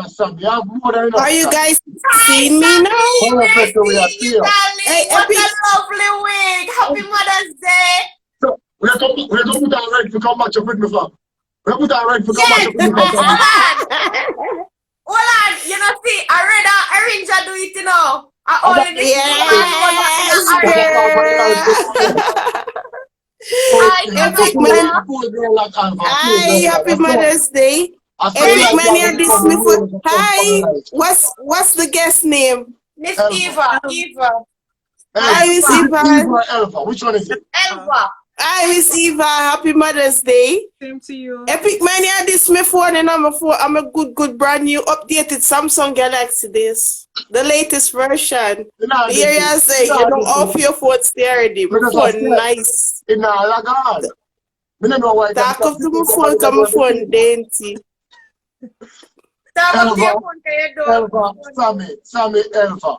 Sam. You have more than Are enough you time. guys Hi, seeing me now? Sammy! Perfect We're way of seeing you, here. Hey, darling. What Epic. a lovely week. Happy Mother's Day. So, we have to put our right to come match up with me, fam. We have to put our right to come match Yes. up with me, Hold fam. on. Hold on. You know, see, I read a arranger do it, you know. I only this is my phone back in Yes, a girl. I come Epic up man. now. Hi, happy Mother's Day. I saw Epic Thank man, like here that this from me the for. room to come from the Hi, light. what's the guest name? Miss Elva. Eva. Eva. Hi, Miss Is Elva. it Eva. Eve or Elva? Which one is it? Elva. Hi, Miss Eva. Happy Mother's Day. Same to you. Epic man, here this me phone and I'm a good brand new updated Samsung Galaxy this. The latest version. You know, Here this you is. say, you know, off your phone stay already. My Because I phone said, nice. in a lagan. I don't know why Talk because up to my phone, come my phone dainty. Tama Elva, phone kayo do. Elva, Sammy, Elva.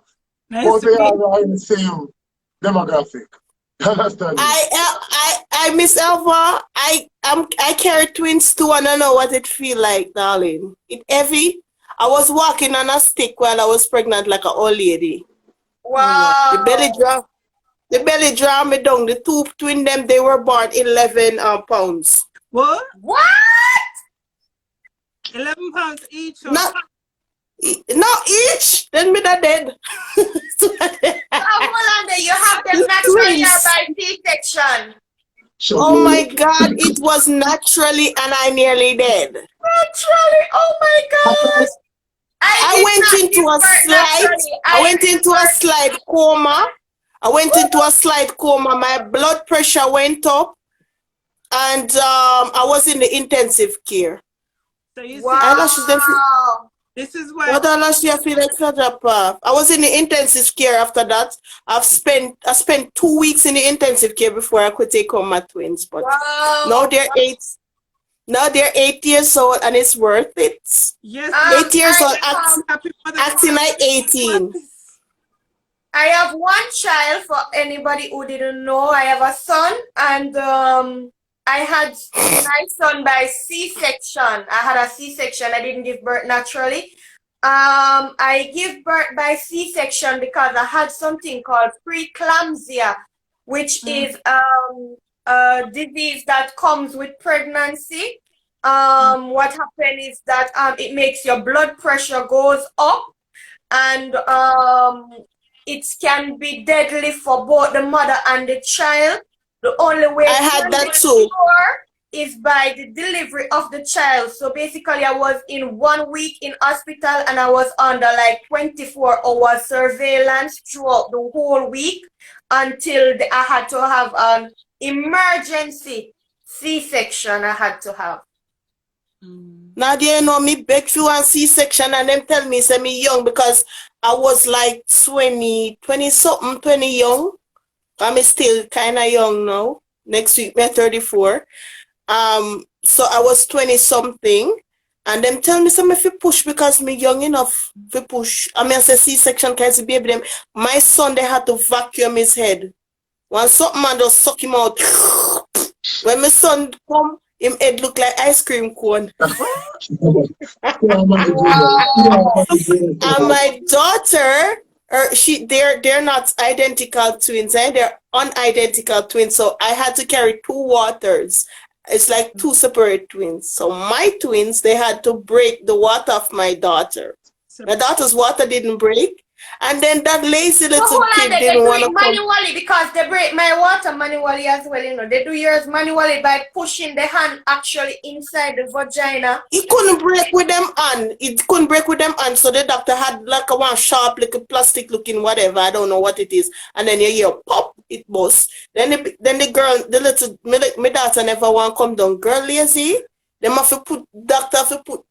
Nice Both to they meet are in the same demographic. You understand me? I Miss Elva, I carry twins too and I know what it feel like, darling. It heavy. I was walking on a stick while I was pregnant like an old lady. Wow. The belly draw me down. The two twin them they were born 11 pounds. What? What? 11 pounds each. Or? Not each. Then me that dead. Hold on there. You have them naturally or Twins. by C-section. Oh my God! It was naturally, and I nearly dead. Naturally. Oh my God. I went into a slide. I went into a slide coma. I went into a slide coma. My blood pressure went up, and I was in the intensive care. So you Wow. this is why. What else you feel like fed up? I was in the intensive care after that. I spent 2 weeks in the intensive care before I could take home my twins. But Wow. now they're 8. Now they're 8 years old and it's worth it. Yes. 8 years old, Happy Mother's acting like 18. I have one child for anybody who didn't know. I have a son and I had my son by C-section. I had a C-section. I didn't give birth naturally. I give birth by C-section because I had something called preeclampsia, which is a disease that comes with pregnancy. What happens is that it makes your blood pressure goes up, and it can be deadly for both the mother and the child. The only way I had that too. Is by the delivery of the child. So basically I was in 1 week in hospital and I was under like 24-hour surveillance throughout the whole week until I had to have an emergency C-section I had to have. Nadia, you know, me beg through a C-section and them tell me, say me young because I was like 20 something, 20 young. I'm still kind of young now. Next week, me 34. So I was 20 something. And them tell me some if you push because me young enough to push. I mean, I say C-section can't be them. My son, they had to vacuum his head. When something man just suck him out. When my son come, him head look like ice cream cone. And my daughter, they're not identical twins, they're unidentical twins. So I had to carry 2 waters. It's like 2 separate twins. So my twins, they had to break the water of my daughter. My daughter's water didn't break. And then that lazy little kid didn't want to come. Manually because they break my water manually as well, you know. They do yours manually by pushing the hand actually inside the vagina. It couldn't break with them hand. It couldn't break with them hand. So the doctor had like a one sharp, like a plastic looking whatever. I don't know what it is. And then you hear pop, it busts. Then the girl, the little, my daughter never want to come down. Girl lazy. They have to put, doctor have to put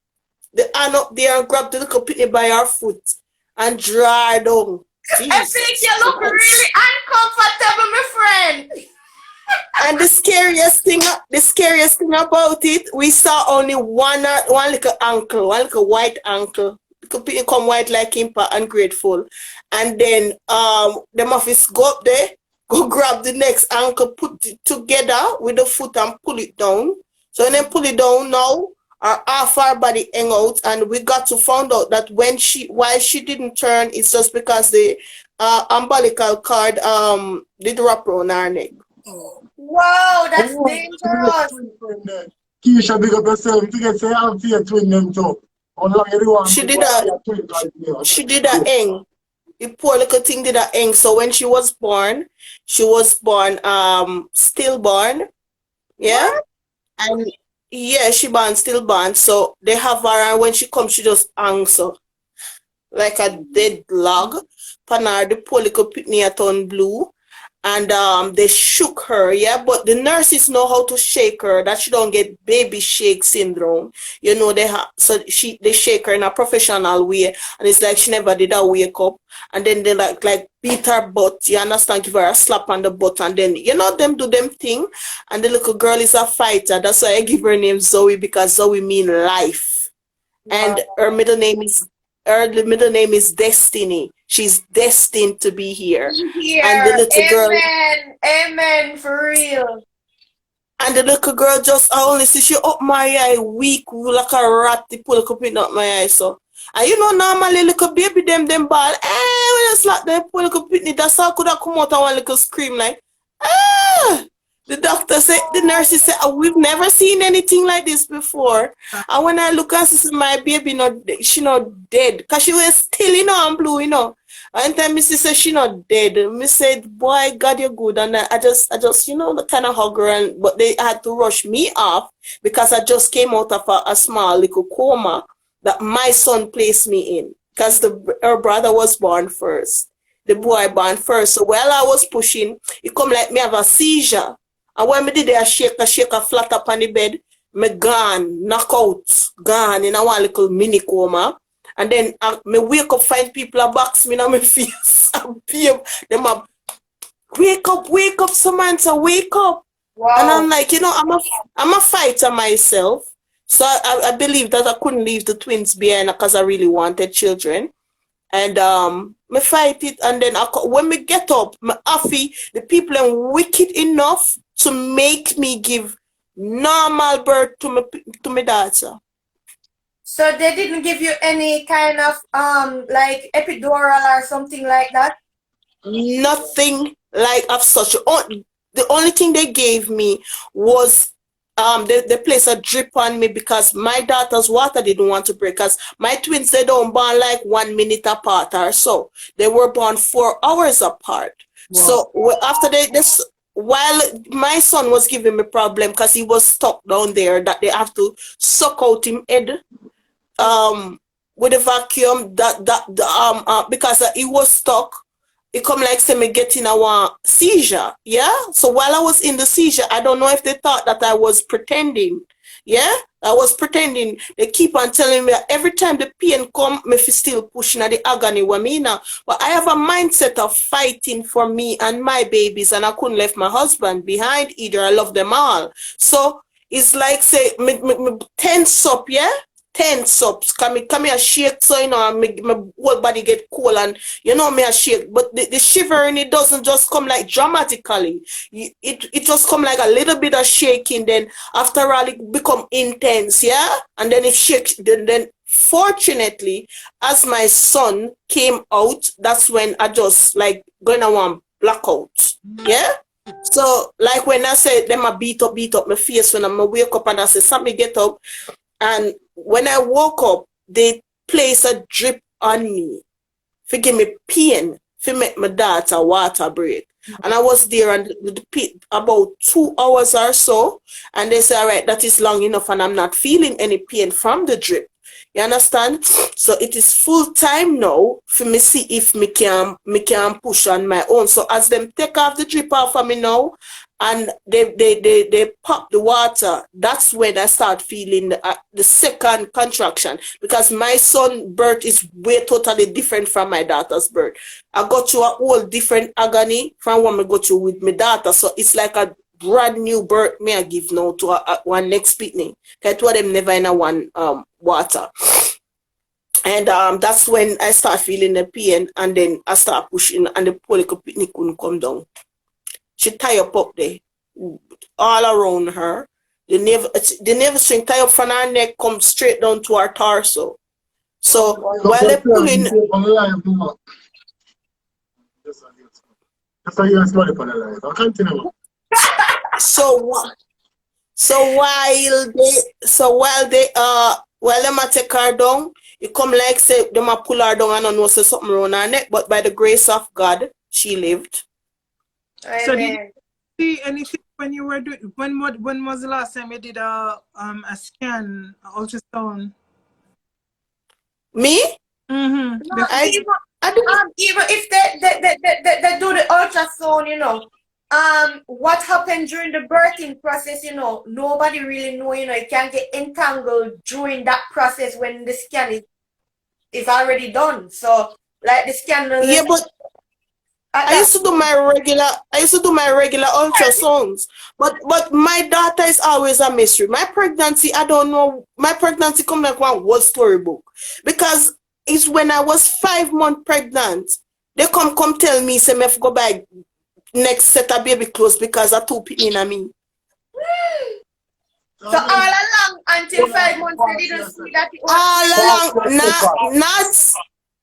the hand up there and grab the little pitney by her foot. And dry down. I think you look really uncomfortable, my friend. And the scariest thing about it, we saw only one little ankle, one little white ankle. It could become white like Impa, ungrateful. And then them office go up there, go grab the next ankle, put it together with the foot and pull it down. So when they pull it down now, half her body hang out, and we got to find out that why she didn't turn, it's just because the umbilical cord did wrap around her neck. Wow, that's Oh, dangerous. twin friend there. Keisha, big up yourself. You get say I'm for your twin them too. How long you want She to did go a your twin right there? she did a hang. The poor little thing did a hang. So when she was born stillborn. Yeah. What? And yeah, she born stillborn. So they have her, and when she comes, she just hangs so like a dead log. Panar the poor little pitney a turn blue. And they shook her, yeah, but the nurses know how to shake her, that she don't get baby shake syndrome. You know, they shake her in a professional way, and it's like she never did a wake up, and then they like beat her butt, you understand, give her a slap on the butt, and then you know them do them thing. And the little girl is a fighter, that's why I give her name Zoe, because Zoe mean life. And her middle name is Destiny. She's destined to be here. Here. And the little girl, Amen. Amen. For real. and the little girl just, I only see she up my eye weak like a rat. They pull up in up my eye so. And you know normally little baby them ball. When I slap them pull up in that's how could have come out and one little scream like ah. The doctor said, the nurses said, oh, we've never seen anything like this before. And when I look and see my baby, she not dead. Because she was still, and blue, And then Missy said she not dead. Me said, boy, God, you're good. And I just, the kind of hug her. But they had to rush me off because I just came out of a small little coma that my son placed me in. Because her brother was born first. The boy born first. So while I was pushing, it come like me have a seizure. And when me did I shake a flat up on the bed, me gone, knock out, gone in a one little mini coma. And then me wake up, find people a box me in my face. And them a wake up, Samantha, wake up. Wow. And I'm like, I'm a fighter myself. So I believe that I couldn't leave the twins behind because I really wanted children. And me fight it, and then when me get up, me happy, the people are wicked enough to make me give normal birth to my daughter. So they didn't give you any kind of like epidural or something like that? Nothing like of such. The only thing they gave me was they placed a drip on me because my daughter's water didn't want to break. Because my twins, they don't born like 1 minute apart or so. They were born 4 hours apart. Wow. So after this, while my son was giving me problem because he was stuck down there, that they have to suck out him head with a vacuum because he was stuck. It come like say me getting a seizure, yeah? So while I was in the seizure, I don't know if they thought that I was pretending, yeah? I was pretending. They keep on telling me every time the pain come, me still pushing at the agony with me now. But I have a mindset of fighting for me and my babies, and I couldn't leave my husband behind either. I love them all. So it's like say, me tense up, yeah? Tense up, come here shake so my whole body get cold and me a shake, but the shivering, it doesn't just come like dramatically, it just come like a little bit of shaking, then after all it become intense, yeah, and then it shakes, then fortunately as my son came out, that's when I just like gonna want blackout, yeah. So like when I said them I beat up my face when I wake up, and I say something get up. And when I woke up, they placed a drip on me to give me pain, to make my daughter water break. And I was there and about 2 hours or so. And they said, all right, that is long enough and I'm not feeling any pain from the drip. You understand? So it is full time now for me see if me can push on my own. So as them take off the drip off of me now, and they pop the water, that's when I start feeling the second contraction, because my son's birth is way totally different from my daughter's birth. I got to a whole different agony from what I go to with my daughter. So it's like a brand new birth me I give now to one next pitney. That what them never in a one water. And that's when I start feeling the pain, and then I start pushing, and the poor little pitney couldn't come down. She tie up there all around her. The navel string tie up from her neck, come straight down to her torso. So While while they're pulling, Just a year story for the life. I'll continue. so while them a take her down, it come like say them a pull her down and I know say something around her neck, but by the grace of God, she lived. So did you see anything when you were doing, when was the last time you did a scan, ultrasound? Me? Mm-hmm. No, even if they do the ultrasound, you know, what happened during the birthing process, you know, nobody really know, you know, it can get entangled during that process when the scan is already done. So, like the scan. Yeah, but I used to do my regular ultrasounds, but my daughter is always a mystery. My pregnancy, I don't know. My pregnancy come like one whole storybook because it's when I was 5 months pregnant. They come tell me say me have to go buy next set of baby clothes because I too picking in me. So all along until 5 months they didn't see that it was All along, nuts.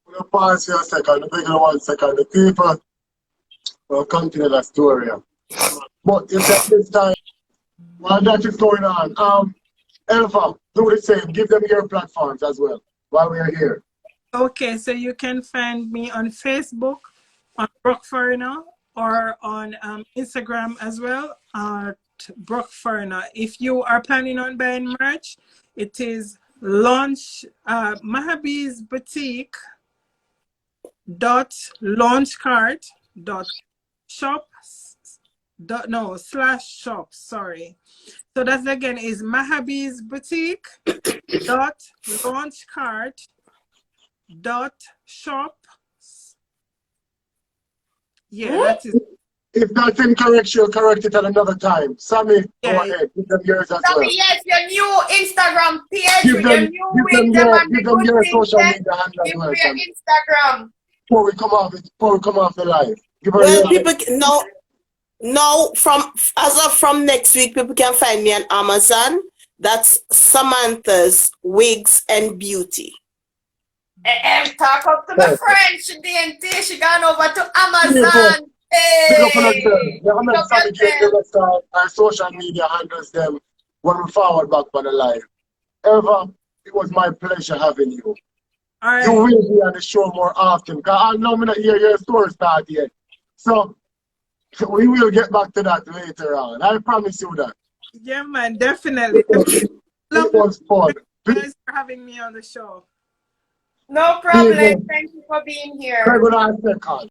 We'll pause here a second. The bigger 1 second. The people will continue the story. But if at this time, while that is going on, Elva, do the same. Give them your platforms as well while we are here. Okay, so you can find me on Facebook, on Brock Foreigner, or on Instagram as well, at Brock Foreigner. If you are planning on buying merch, it is launch Mahabi's Boutique /shop, sorry. So that's again is Mahabi's Boutique .launchcart.shop. Yeah, that is. If that's incorrect, she'll correct it at another time. Sammy, go ahead. Give them yours as well. Sammy, yes, your new Instagram page Give with them, your new give them with your, them and give the them good your things social that media handle as give well, your Sammy. Instagram. Before we come off the live. Give her Well, your people now from next week, people can find me on Amazon. That's Samantha's Wigs and Beauty. Talk up to my friend, she DNT, she gone over to Amazon. Pick up on yourself. Yeah, I'm Pick not up sorry to yourself. give us our social media handles them when we forward back on the live. Eva, it was my pleasure having you. All right. You will be on the show more often. Because I know me not hear your story start yet. So we will get back to that later on. I promise you that. Yeah, man, definitely. It was fun. Thanks for having me on the show. No problem. Thank you for being here. Very good answer, Carl.